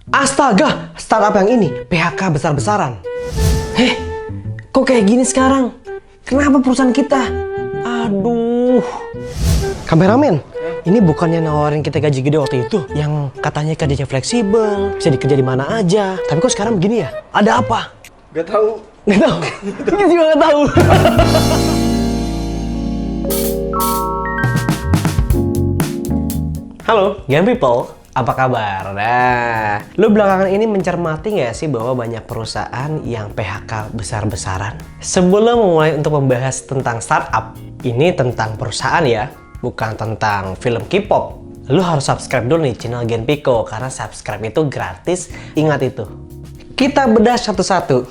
Astaga, startup yang ini PHK besar-besaran. Heh, kok kayak gini sekarang? Kenapa perusahaan kita? Aduh. Kameramen, ini bukannya nawarin kita gaji gede waktu itu? Yang katanya gajinya fleksibel, bisa dikerja di mana aja. Tapi kok sekarang begini ya? Ada apa? Gak tahu. Nggak tahu. Kita juga nggak tahu. Halo, Gen People. Apa kabar? Nah, lu belakangan ini mencermati nggak sih bahwa banyak perusahaan yang PHK besar-besaran? Sebelum memulai untuk membahas tentang startup, ini tentang perusahaan ya, bukan tentang film K-pop. Lu harus subscribe dulu nih channel Gen Pico, karena subscribe itu gratis, ingat itu. Kita bedah satu-satu.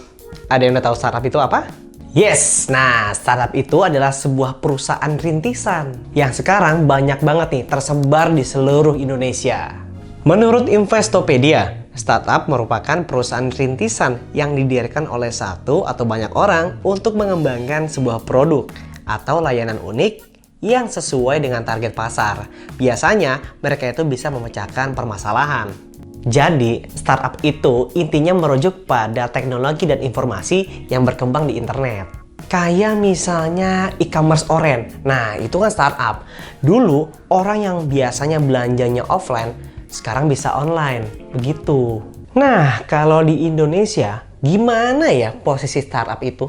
Ada yang udah tahu startup itu apa? Yes, nah startup itu adalah sebuah perusahaan rintisan yang sekarang banyak banget nih tersebar di seluruh Indonesia. Menurut Investopedia, startup merupakan perusahaan rintisan yang didirikan oleh satu atau banyak orang untuk mengembangkan sebuah produk atau layanan unik yang sesuai dengan target pasar. Biasanya mereka itu bisa memecahkan permasalahan. Jadi, startup itu intinya merujuk pada teknologi dan informasi yang berkembang di internet. Kayak misalnya e-commerce oren. Nah, itu kan startup. Dulu, orang yang biasanya belanjanya offline, sekarang bisa online. Begitu. Nah, kalau di Indonesia, gimana ya posisi startup itu?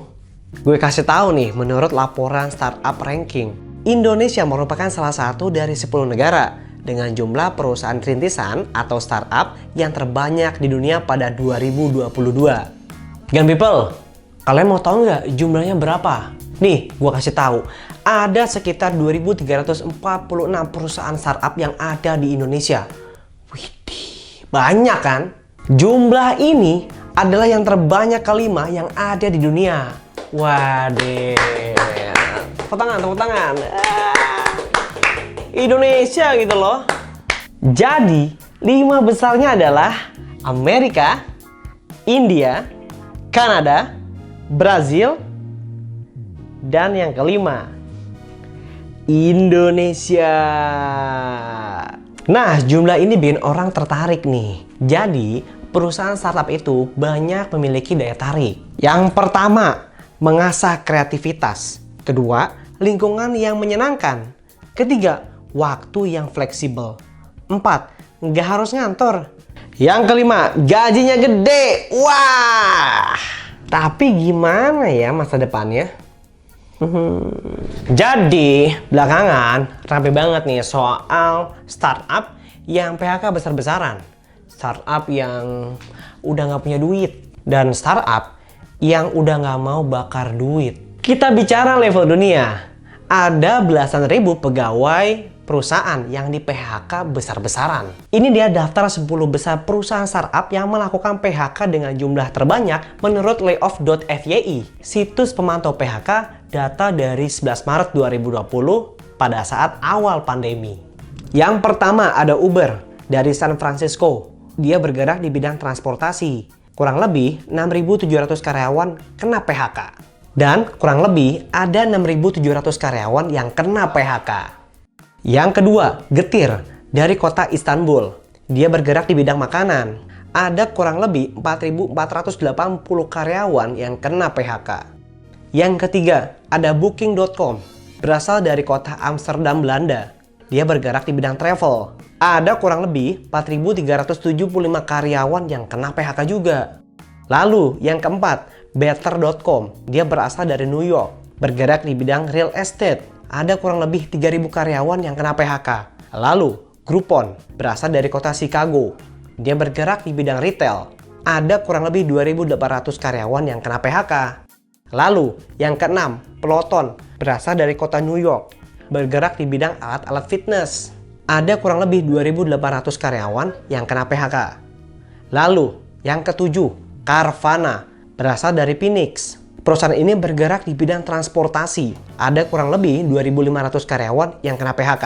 Gue kasih tahu nih, menurut laporan Startup Ranking, Indonesia merupakan salah satu dari 10 negara dengan jumlah perusahaan rintisan atau startup yang terbanyak di dunia pada 2022. Gen People, kalian mau tahu nggak jumlahnya berapa? Nih, gua kasih tahu. Ada sekitar 2.346 perusahaan startup yang ada di Indonesia. Widih, banyak kan? Jumlah ini adalah yang terbanyak kelima yang ada di dunia. Waduh. Tepuk tangan, tepuk tangan. Indonesia gitu loh. Jadi 5 besarnya adalah Amerika, India, Kanada, Brazil, dan yang kelima Indonesia. Nah, jumlah ini bikin orang tertarik nih. Jadi perusahaan startup itu banyak memiliki daya tarik. Yang pertama, mengasah kreativitas. Kedua, lingkungan yang menyenangkan. Ketiga, waktu yang fleksibel. 4. Nggak harus ngantor. Yang kelima, gajinya gede. Wah! Tapi gimana ya masa depannya? Jadi, belakangan rame banget nih soal startup yang PHK besar-besaran. Startup yang udah nggak punya duit. Dan startup yang udah nggak mau bakar duit. Kita bicara level dunia. Ada belasan ribu pegawai perusahaan yang di PHK besar-besaran. Ini dia daftar 10 besar perusahaan startup yang melakukan PHK dengan jumlah terbanyak menurut layoff.fyi, situs pemantau PHK data dari 11 Maret 2020 pada saat awal pandemi. Yang pertama ada Uber dari San Francisco. Dia bergerak di bidang transportasi. Kurang lebih 6.700 karyawan kena PHK. Dan kurang lebih ada 6.700 karyawan yang kena PHK. Yang kedua, Getir dari kota Istanbul. Dia bergerak di bidang makanan. Ada kurang lebih 4.480 karyawan yang kena PHK. Yang ketiga, ada Booking.com. Berasal dari kota Amsterdam, Belanda. Dia bergerak di bidang travel. Ada kurang lebih 4.375 karyawan yang kena PHK juga. Lalu yang keempat, Better.com. Dia berasal dari New York, bergerak di bidang real estate. Ada kurang lebih 3.000 karyawan yang kena PHK. Lalu Groupon, berasal dari kota Chicago. Dia bergerak di bidang retail. Ada kurang lebih 2.800 karyawan yang kena PHK. Lalu yang keenam, Peloton, berasal dari kota New York, bergerak di bidang alat-alat fitness. Ada kurang lebih 2.800 karyawan yang kena PHK. Lalu yang ketujuh, Carvana, berasal dari Phoenix. Perusahaan ini bergerak di bidang transportasi. Ada kurang lebih 2.500 karyawan yang kena PHK.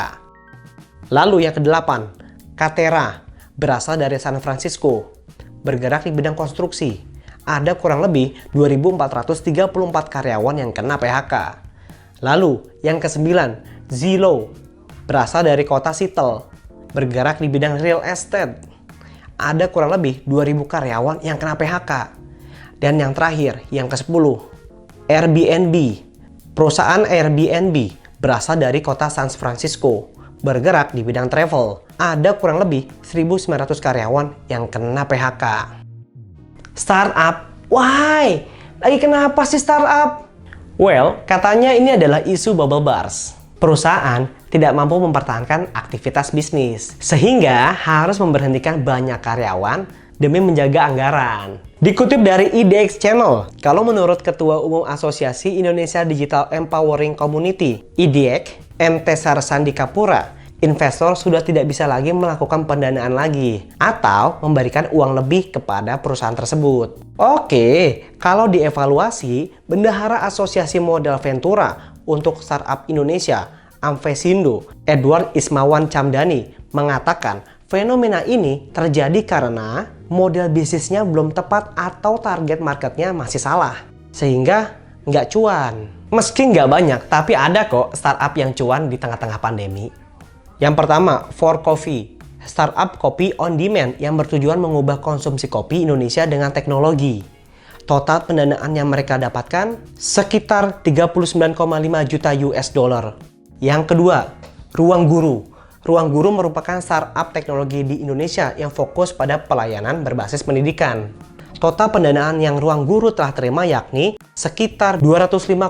Lalu yang kedelapan, Katera, berasal dari San Francisco. Bergerak di bidang konstruksi. Ada kurang lebih 2.434 karyawan yang kena PHK. Lalu yang kesembilan, Zillow, berasal dari kota Seattle. Bergerak di bidang real estate. ada kurang lebih 2.000 karyawan yang kena PHK. Dan yang terakhir, yang ke-10, Airbnb. Perusahaan Airbnb berasal dari kota San Francisco, bergerak di bidang travel. Ada kurang lebih 1.900 karyawan yang kena PHK. Startup, why? Lagi kenapa sih startup? Well, katanya ini adalah isu bubble burst. Perusahaan tidak mampu mempertahankan aktivitas bisnis, sehingga harus memberhentikan banyak karyawan demi menjaga anggaran. Dikutip dari IDX Channel, kalau menurut Ketua Umum Asosiasi Indonesia Digital Empowering Community, IDX, MT Sarsandikapura, investor sudah tidak bisa lagi melakukan pendanaan lagi atau memberikan uang lebih kepada perusahaan tersebut. Oke, kalau dievaluasi, Bendahara Asosiasi Modal Ventura untuk Startup Indonesia, Amvesindo, Edward Ismawan Camdani, mengatakan fenomena ini terjadi karena model bisnisnya belum tepat atau target marketnya masih salah, sehingga nggak cuan. Meski nggak banyak, tapi ada kok startup yang cuan di tengah-tengah pandemi. Yang pertama, For Coffee, startup kopi on demand yang bertujuan mengubah konsumsi kopi Indonesia dengan teknologi. Total pendanaan yang mereka dapatkan sekitar 39,5 juta US dollar. Yang kedua, Ruang Guru. Ruang Guru merupakan startup teknologi di Indonesia yang fokus pada pelayanan berbasis pendidikan. Total pendanaan yang Ruang Guru telah terima yakni sekitar 205,1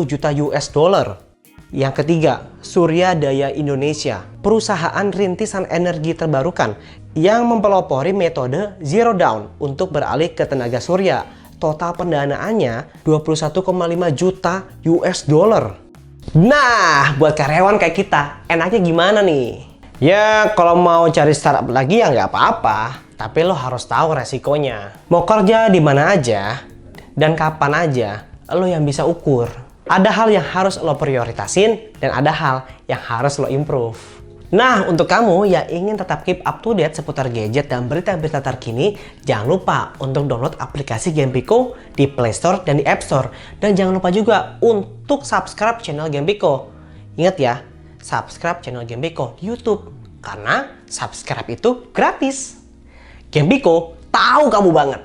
juta US dollar. Yang ketiga, Surya Daya Indonesia, perusahaan rintisan energi terbarukan yang mempelopori metode zero down untuk beralih ke tenaga surya. Total pendanaannya 21,5 juta US dollar. Nah, buat karyawan kayak kita, enaknya gimana nih? Ya, kalau mau cari startup lagi ya nggak apa-apa, tapi lo harus tahu resikonya. Mau kerja di mana aja, dan kapan aja, lo yang bisa ukur. Ada hal yang harus lo prioritasin, dan ada hal yang harus lo improve. Nah, untuk kamu yang ingin tetap keep up to date seputar gadget dan berita-berita terkini, jangan lupa untuk download aplikasi Gempiko di Play Store dan di App Store. Dan jangan lupa juga untuk subscribe channel Gempiko. Ingat ya, subscribe channel Gempiko di YouTube, karena subscribe itu gratis. Gempiko tahu kamu banget.